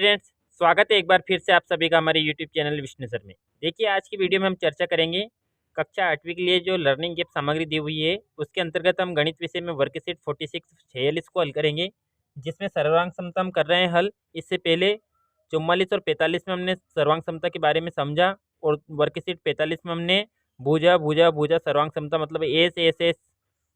Students, स्वागत है एक बार फिर से आप सभी का हमारे यूट्यूब चैनल विष्णु सर में। देखिए, आज की वीडियो में हम चर्चा करेंगे कक्षा 8वीं के लिए जो लर्निंग गैप सामग्री दी हुई है उसके अंतर्गत हम गणित विषय में वर्कशीट 46 को हल करेंगे, जिसमें सर्वांग समता हम कर रहे हैं हल। इससे पहले 44 और 45 में हमने सर्वांग समता के बारे में समझा और वर्कशीट 45 में हमने भुजा भुजा भुजा सर्वांग समता मतलब एस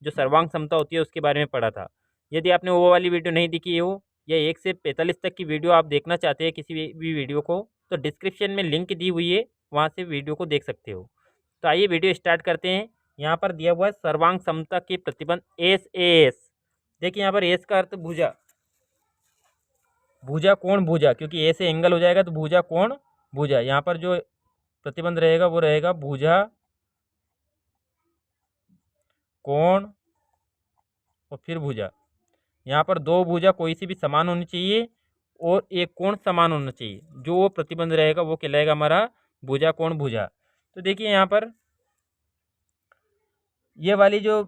जो सर्वांग समता होती है उसके बारे में पढ़ा था। यदि आपने वो वाली वीडियो नहीं देखी हो या 1 से 45 तक की वीडियो आप देखना चाहते हैं किसी भी वीडियो को, तो डिस्क्रिप्शन में लिंक दी हुई है, वहाँ से वीडियो को देख सकते हो। तो आइए वीडियो स्टार्ट करते हैं। यहाँ पर दिया हुआ है सर्वांग समता के प्रतिबंध एस एस। देखिए यहाँ पर एस का अर्थ भुजा, भुजा कोण भुजा, क्योंकि ए से एंगल हो जाएगा तो भुजा कोण भुजा। यहाँ पर जो प्रतिबंध रहेगा वो रहेगा भुजा कोण और फिर भुजा। यहाँ पर दो भुजा कोई सी भी समान होनी चाहिए और एक कोण समान होना चाहिए। जो वो प्रतिबंध रहेगा वो कहलाएगा हमारा भुजा कोण भुजा। तो देखिए यहाँ पर ये वाली जो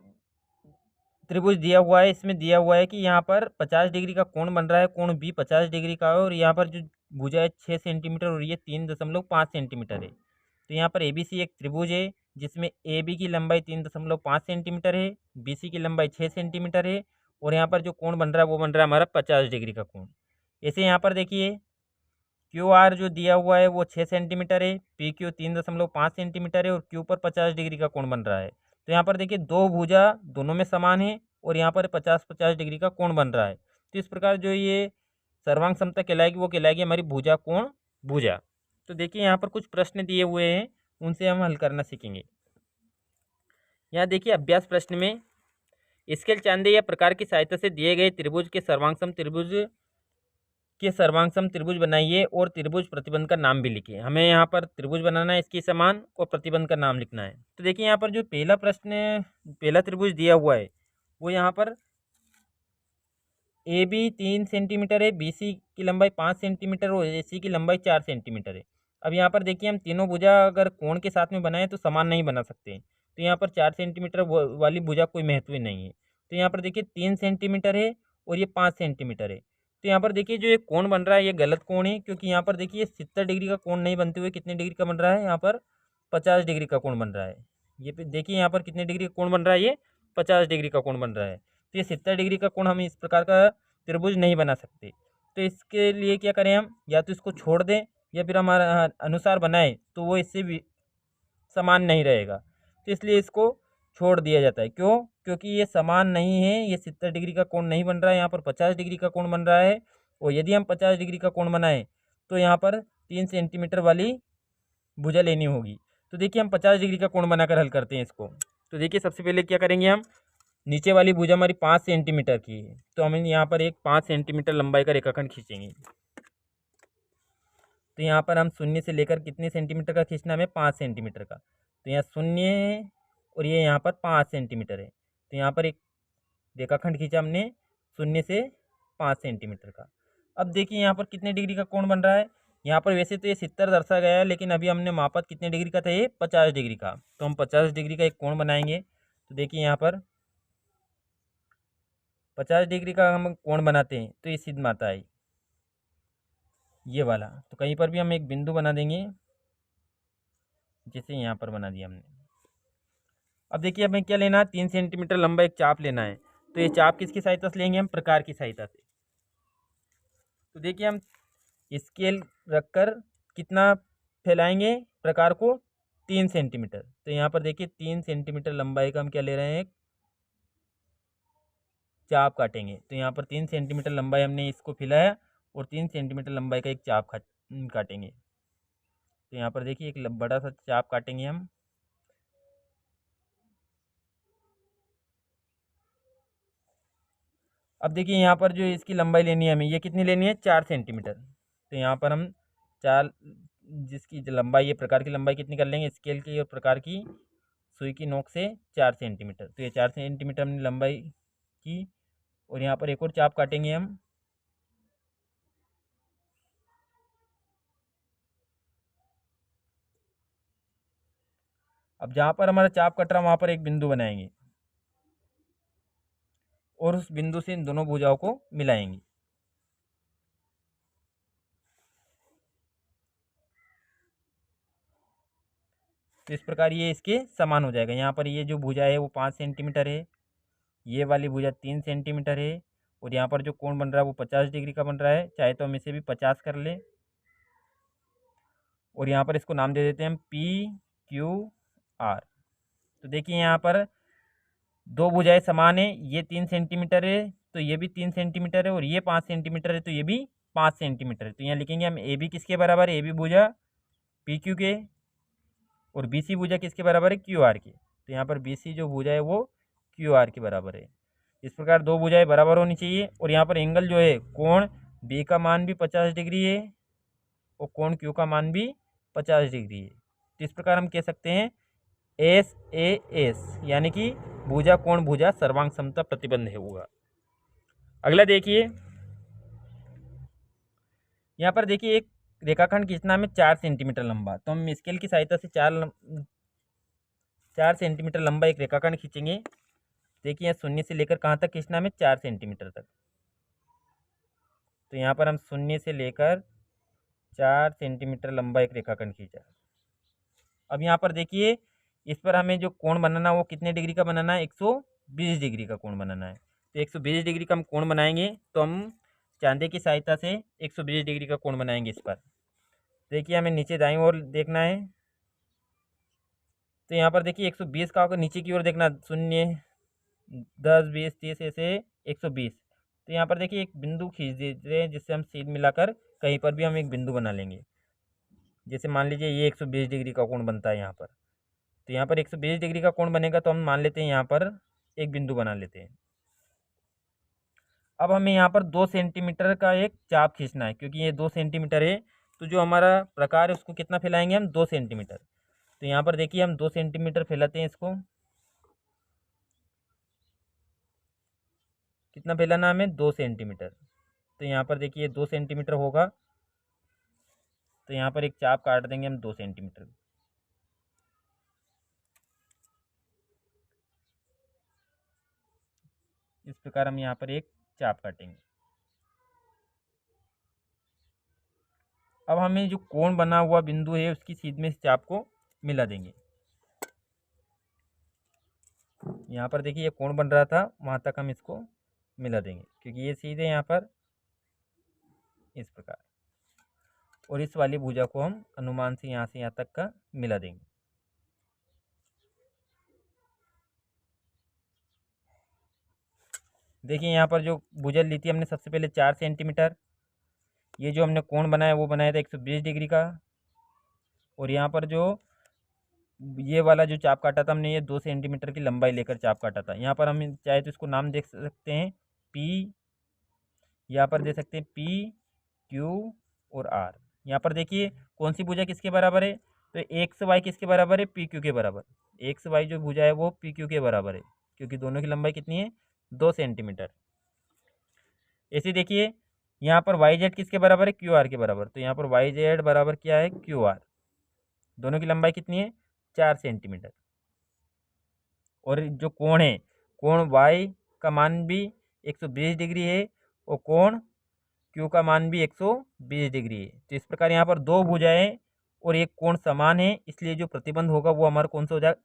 त्रिभुज दिया हुआ है, इसमें दिया हुआ है कि यहाँ पर 50 डिग्री का कोण बन रहा है, कोण भी 50 डिग्री का है और यहाँ पर जो भुजा है 6 सेंटीमीटर और ये 3.5 सेंटीमीटर है। तो यहाँ पर ए बी सी एक त्रिभुज है जिसमें ए बी की लंबाई 3.5 सेंटीमीटर है, बी सी की लंबाई 6 सेंटीमीटर है और यहाँ पर जो कोण बन रहा है वो बन रहा है हमारा 50 डिग्री का कोण। ऐसे यहाँ पर देखिए क्यू आर जो दिया हुआ है वो 6 सेंटीमीटर है, पी क्यू 3.5 सेंटीमीटर है और क्यू पर 50 डिग्री का कोण बन रहा है। तो यहाँ पर देखिए दो भुजा दोनों में समान है और यहाँ पर 50-50 डिग्री का कोण बन रहा है। तो इस प्रकार जो ये सर्वांग समता कहलाएगी वो कहलाएगी हमारी भुजा कोण भुजा। तो देखिए यहाँ पर कुछ प्रश्न दिए हुए हैं, उनसे हम हल करना सीखेंगे। यहाँ देखिए अभ्यास प्रश्न में स्केल चांदे या प्रकार की सहायता से दिए गए त्रिभुज के सर्वांगसम त्रिभुज बनाइए और त्रिभुज प्रतिबंध का नाम भी लिखिए। हमें यहाँ पर त्रिभुज बनाना है, इसके समान और प्रतिबंध का नाम लिखना है। तो देखिए यहाँ पर जो पहला त्रिभुज दिया हुआ है वो यहाँ पर ए बी 3 सेंटीमीटर है, बी सी की लंबाई 5 सेंटीमीटर और ए सी की लंबाई 4 सेंटीमीटर है। अब यहाँ पर देखिए हम तीनों भुजा अगर कोण के साथ में बनाए तो समान नहीं बना सकते। तो यहाँ पर 4 सेंटीमीटर वाली भुजा कोई महत्व ही नहीं है। तो यहाँ पर देखिए 3 सेंटीमीटर है और ये 5 सेंटीमीटर है। तो यहाँ पर देखिए जो ये कोण बन रहा है ये गलत कोण है, क्योंकि यहाँ पर देखिए 70 डिग्री का कोण नहीं बनते हुए कितने डिग्री का बन रहा है, यहाँ पर 50 डिग्री का कोण बन रहा है। ये देखिए यहाँ पर कितने डिग्री का कोण बन रहा है, ये 50 डिग्री का कोण बन रहा है। तो ये 70 डिग्री का कोण हम इस प्रकार का त्रिभुज नहीं बना सकते। तो इसके लिए क्या करें हम, या तो इसको छोड़ दें या फिर हमारा अनुसार बनाए तो वो इससे भी समान नहीं रहेगा। तो इसलिए इसको छोड़ दिया जाता है। क्यों? क्योंकि ये समान नहीं है, ये 70 डिग्री का कोण नहीं बन रहा है, यहाँ पर 50 डिग्री का कोण बन रहा है। और यदि हम 50 डिग्री का कोण बनाएं तो यहाँ पर 3 सेंटीमीटर वाली भुजा लेनी होगी। तो देखिए हम 50 डिग्री का कोण बनाकर हल करते हैं इसको। तो देखिए सबसे पहले क्या करेंगे, हम नीचे वाली भुजा हमारी 5 सेंटीमीटर की है तो हम यहाँ पर एक 5 सेंटीमीटर लंबाई का रेखाखंड खींचेंगे। तो यहाँ पर हम शून्य से लेकर कितने सेंटीमीटर का खींचना, हमें 5 सेंटीमीटर का। तो यहाँ शून्य और ये यहाँ पर 5 सेंटीमीटर है। तो यहाँ पर एक रेखाखंड खींचा हमने शून्य से 5 सेंटीमीटर का। अब देखिए यहाँ पर कितने डिग्री का कोण बन रहा है। यहाँ पर वैसे तो ये 70 दर्शाया गया है, लेकिन अभी हमने मापा कितने डिग्री का था, ये 50 डिग्री का। तो हम 50 डिग्री का एक कोण बनाएंगे। तो देखिए यहाँ पर 50 डिग्री का हम कोण बनाते हैं तो ये सिद्ध आता है ये वाला। तो कहीं पर भी हम एक बिंदु बना देंगे, जैसे यहाँ पर बना दिया हमने। अब देखिए हमें क्या लेना है, 3 सेंटीमीटर लंबा एक चाप लेना है। तो ये चाप किसकी सहायता से लेंगे, हम प्रकार की सहायता से। तो देखिए हम स्केल रखकर कितना फैलाएंगे प्रकार को, 3 सेंटीमीटर। तो यहाँ पर देखिए 3 सेंटीमीटर लंबाई का हम क्या ले रहे हैं, चाप काटेंगे। तो यहाँ पर 3 सेंटीमीटर लंबाई हमने इसको फैलाया और 3 सेंटीमीटर लंबाई का एक चाप काटेंगे। तो यहाँ पर देखिए एक बड़ा सा चाप काटेंगे हम। अब देखिए यहाँ पर जो इसकी लंबाई लेनी है हमें, ये कितनी लेनी है, 4 सेंटीमीटर। तो यहाँ पर हम 4, जिसकी लंबाई, ये प्रकार की लंबाई कितनी कर लेंगे स्केल की और प्रकार की सुई की नोक से 4 सेंटीमीटर। तो ये 4 सेंटीमीटर हमने लंबाई की और यहाँ पर एक और चाप काटेंगे हम। अब जहाँ पर हमारा चाप कट रहा है वहाँ पर एक बिंदु बनाएंगे और उस बिंदु से इन दोनों भुजाओं को मिलाएंगे। तो इस प्रकार ये इसके समान हो जाएगा। यहाँ पर ये जो भुजा है वो 5 सेंटीमीटर है, ये वाली भुजा 3 सेंटीमीटर है, और यहाँ पर जो कोण बन रहा है वो 50 डिग्री का बन रहा है। चाहे तो हम इसे भी 50 कर लें, और यहाँ पर इसको नाम दे देते हैं हम PQR। तो देखिए यहाँ पर दो भुजाएं समान है, ये 3 सेंटीमीटर है तो ये भी 3 सेंटीमीटर है, और ये 5 सेंटीमीटर है तो ये भी 5 सेंटीमीटर है। तो यहाँ लिखेंगे हम AB किसके बराबर है, AB भुजा PQ के, और BC भुजा किसके बराबर है, QR के। तो यहाँ पर BC जो भुजा है वो QR के बराबर है। इस प्रकार दो भुजाएं बराबर होनी चाहिए, और यहाँ पर एंगल जो है कोण B का मान भी 50 डिग्री है और कोण Q का मान भी 50 डिग्री है। तो इस प्रकार हम कह सकते हैं SAS, यानी कि भुजा कोण भुजा सर्वांग समता प्रतिबंध है होगा। अगला देखिए, यहाँ पर देखिए एक रेखाखंड खींचना हमें 4 सेंटीमीटर लंबा, तो हम स्केल की सहायता से 4 सेंटीमीटर लंबा एक रेखाखंड खींचेंगे। देखिए यहाँ शून्य से लेकर कहाँ तक खींचना हमें, 4 सेंटीमीटर तक। तो यहाँ पर हम शून्य से लेकर 4 सेंटीमीटर लंबा एक रेखाखंड खींचा। अब यहाँ पर देखिए इस पर हमें जो कोण बनाना है वो कितने डिग्री का बनाना है, 120 डिग्री का कोण बनाना है। तो 120 डिग्री का हम कोण बनाएंगे, तो हम चांदे की सहायता से 120 डिग्री का कोण बनाएंगे इस पर। देखिए हमें नीचे दाईं ओर देखना है, तो यहाँ पर देखिए 120 का होगा, नीचे की ओर देखना, 0, 10, 20, 30 ऐसे 120। तो यहाँ पर देखिए एक बिंदु खींच देते हैं जिससे हम सीध मिलाकर कहीं पर भी हम एक बिंदु बना लेंगे। जैसे मान लीजिए ये 120 डिग्री का कोण बनता है यहाँ पर, तो यहाँ पर 120 डिग्री का कोण बनेगा, तो हम मान लेते हैं यहाँ पर एक बिंदु बना लेते हैं। अब हमें यहाँ पर 2 सेंटीमीटर का एक चाप खींचना है, क्योंकि ये 2 सेंटीमीटर है, तो जो हमारा प्रकार है उसको कितना फैलाएंगे हम, 2 सेंटीमीटर। तो यहाँ पर देखिए हम 2 सेंटीमीटर फैलाते हैं इसको। कितना फैलाना हमें, 2 सेंटीमीटर। तो यहाँ पर देखिए 2 सेंटीमीटर होगा, तो यहाँ पर एक चाप काट देंगे हम 2 सेंटीमीटर। इस प्रकार हम यहाँ पर एक चाप काटेंगे। अब हमें जो कोण बना हुआ बिंदु है उसकी सीध में इस चाप को मिला देंगे। यहाँ पर देखिए ये कोण बन रहा था, वहाँ तक हम इसको मिला देंगे, क्योंकि ये सीधे यहाँ पर इस प्रकार, और इस वाली भुजा को हम अनुमान से यहाँ तक का मिला देंगे। देखिए यहाँ पर जो भुजा ली थी हमने सबसे पहले 4 सेंटीमीटर, ये जो हमने कोण बनाया वो बनाया था 120 डिग्री का, और यहाँ पर जो ये वाला जो चाप काटा था हमने, ये 2 सेंटीमीटर की लंबाई लेकर चाप काटा था। यहाँ पर हम चाहे तो इसको नाम देख सकते हैं P, यहाँ पर दे सकते हैं PQ और R। यहाँ पर देखिए कौन सी भुजा किसके बराबर है, तो XY किसके बराबर है, PQ के बराबर। XY जो भुजा है वो PQ के बराबर है, क्योंकि दोनों की लंबाई कितनी है, 2 सेंटीमीटर। ऐसे देखिए यहाँ पर YZ किसके बराबर है, QR के बराबर। तो यहाँ पर YZ बराबर क्या है, QR। दोनों की लंबाई कितनी है, 4 सेंटीमीटर। और जो कोण है, कोण Y का मान भी 120 डिग्री है, और कोण Q का मान भी 120 डिग्री है। तो इस प्रकार यहाँ पर दो भुजाएं और एक कोण समान है, इसलिए जो प्रतिबंध होगा वो हमारा कौन सा हो जाएगा,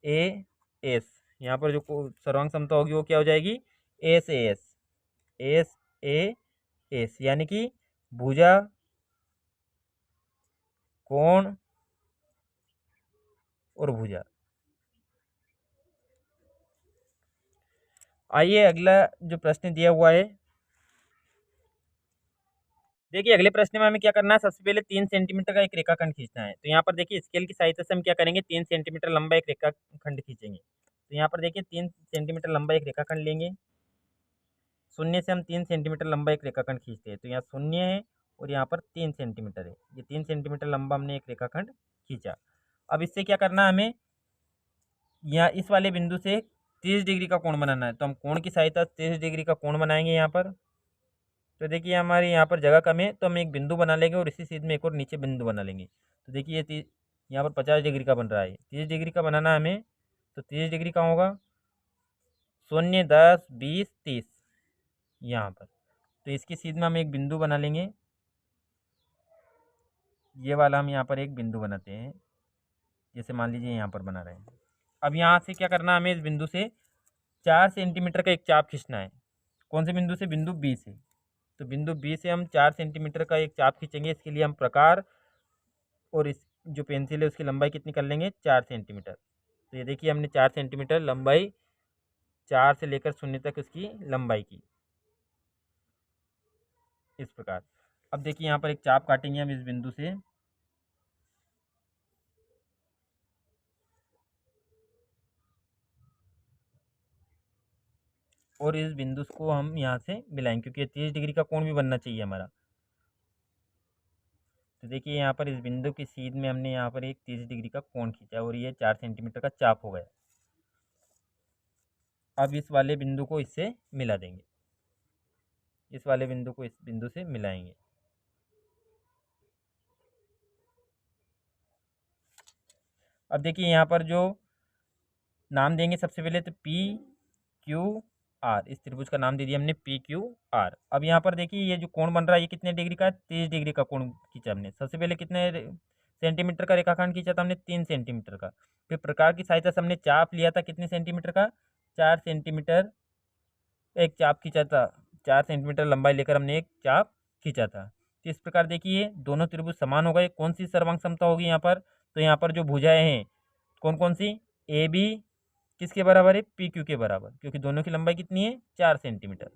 SAS। यहाँ पर जो सर्वांग समता होगी वो क्या हो जाएगी, SAS, यानी कि भुजा कोण और भुजा। आइए अगला जो प्रश्न दिया हुआ है, देखिए अगले प्रश्न में हमें क्या करना है, सबसे पहले 3 सेंटीमीटर का एक रेखाखंड खींचना है। तो यहाँ पर देखिए स्केल की सहायता से हम क्या करेंगे, 3 सेंटीमीटर लंबा एक रेखाखंड खींचेंगे। तो यहाँ पर देखिए 3 सेंटीमीटर लंबा एक रेखाखंड लेंगे, शून्य से हम 3 सेंटीमीटर लंबा एक रेखाखंड खींचते हैं। तो यहाँ शून्य है और यहाँ पर 3 सेंटीमीटर है, ये 3 सेंटीमीटर लंबा हमने एक रेखाखंड खींचा। अब इससे क्या करना है हमें, यहाँ इस वाले बिंदु से 30 डिग्री का कोण बनाना है। तो हम कोण की सहायता से 30 डिग्री का कोण बनाएंगे यहाँ पर। तो देखिए हमारे यहाँ पर जगह कम है, तो हम एक बिंदु बना लेंगे और इसी सीध में एक और नीचे बिंदु बना लेंगे। तो देखिए ये यहाँ पर 50 डिग्री का बन रहा है, 30 डिग्री का बनाना है हमें। तो 30 डिग्री का होगा, 0, 10, 20, 30 यहाँ पर। तो इसकी सीध में हम एक बिंदु बना लेंगे, ये वाला हम यहाँ पर एक बिंदु बनाते हैं। जैसे मान लीजिए यहाँ पर बना रहे हैं। अब यहाँ से क्या करना है, हमें इस बिंदु से 4 सेंटीमीटर का एक चाप खींचना है। कौन से बिंदु से? बिंदु बी से। तो बिंदु बी से हम 4 सेंटीमीटर का एक चाप खींचेंगे। इसके लिए हम प्रकार और इस जो पेंसिल है उसकी लंबाई कितनी कर लेंगे? 4 सेंटीमीटर। तो ये देखिए हमने 4 सेंटीमीटर लंबाई, 4 से लेकर 0 तक उसकी लंबाई की, इस प्रकार। अब देखिए यहाँ पर एक चाप काटेंगे हम इस बिंदु से, और इस बिंदु को हम यहाँ से मिलाएंगे, क्योंकि 30 डिग्री का कोण भी बनना चाहिए हमारा। तो देखिए यहाँ पर इस बिंदु की सीध में हमने यहाँ पर एक 30 डिग्री का कोण खींचा और ये 4 सेंटीमीटर का चाप हो गया। अब इस वाले बिंदु को इससे मिला देंगे, इस वाले बिंदु को इस बिंदु से मिलाएंगे। अब देखिए यहाँ पर जो नाम देंगे सबसे पहले, तो पी क्यू आर, इस त्रिभुज का नाम दे दिया हमने पी क्यू आर। अब यहाँ पर देखिए ये जो कोण बन रहा है ये कितने डिग्री का है? 30 डिग्री का कोण खींचा हमने। सबसे पहले कितने सेंटीमीटर का रेखाखंड खींचा था हमने? 3 सेंटीमीटर का। फिर प्रकार की सहायता से हमने चाप लिया था कितने सेंटीमीटर का? 4 सेंटीमीटर एक चाप खींचा था। 4 सेंटीमीटर लंबाई लेकर हमने एक चाप खींचा था। तो इस प्रकार देखिए दोनों त्रिभुज समान हो गए। कौन सी सर्वांग समता होगी यहाँ पर? तो यहाँ पर जो भुजाएं हैं कौन कौन सी? ए बी किसके बराबर है? पी क्यू के बराबर, क्योंकि दोनों की लंबाई कितनी है? 4 सेंटीमीटर।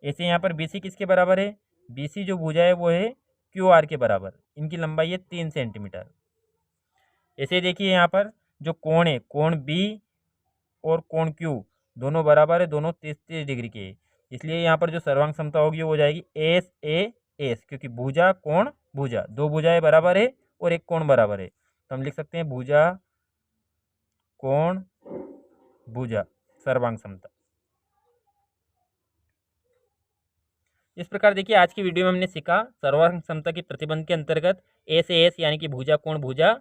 ऐसे यहाँ पर बी सी किसके बराबर है? बी सी जो भुजा है वो है क्यू आर के बराबर, इनकी लंबाई है 3 सेंटीमीटर। ऐसे देखिए यहाँ पर जो कोण है, कोण बी और कोण क्यू दोनों बराबर है, दोनों 30 डिग्री के है। इसलिए यहाँ पर जो सर्वांग समता होगी वो हो जाएगी एस ए एस, क्योंकि भुजा कोण भुजा, दो भुजाएं बराबर है और एक कोण बराबर है। तो हम लिख सकते हैं भुजा कोण भुजा सर्वांग समता। इस प्रकार देखिए आज की वीडियो में हमने सीखा सर्वांग समता की प्रतिबंध के अंतर्गत एस ए एस यानी कि भुजा कोण भुजा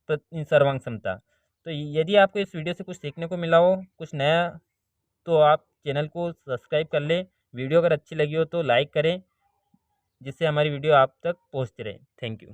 सर्वांग समता। तो यदि आपको इस वीडियो से कुछ सीखने को मिला हो, कुछ नया, तो आप चैनल को सब्सक्राइब कर लें। वीडियो अगर अच्छी लगी हो तो लाइक करें, जिससे हमारी वीडियो आप तक पहुंचती रहे। Thank you.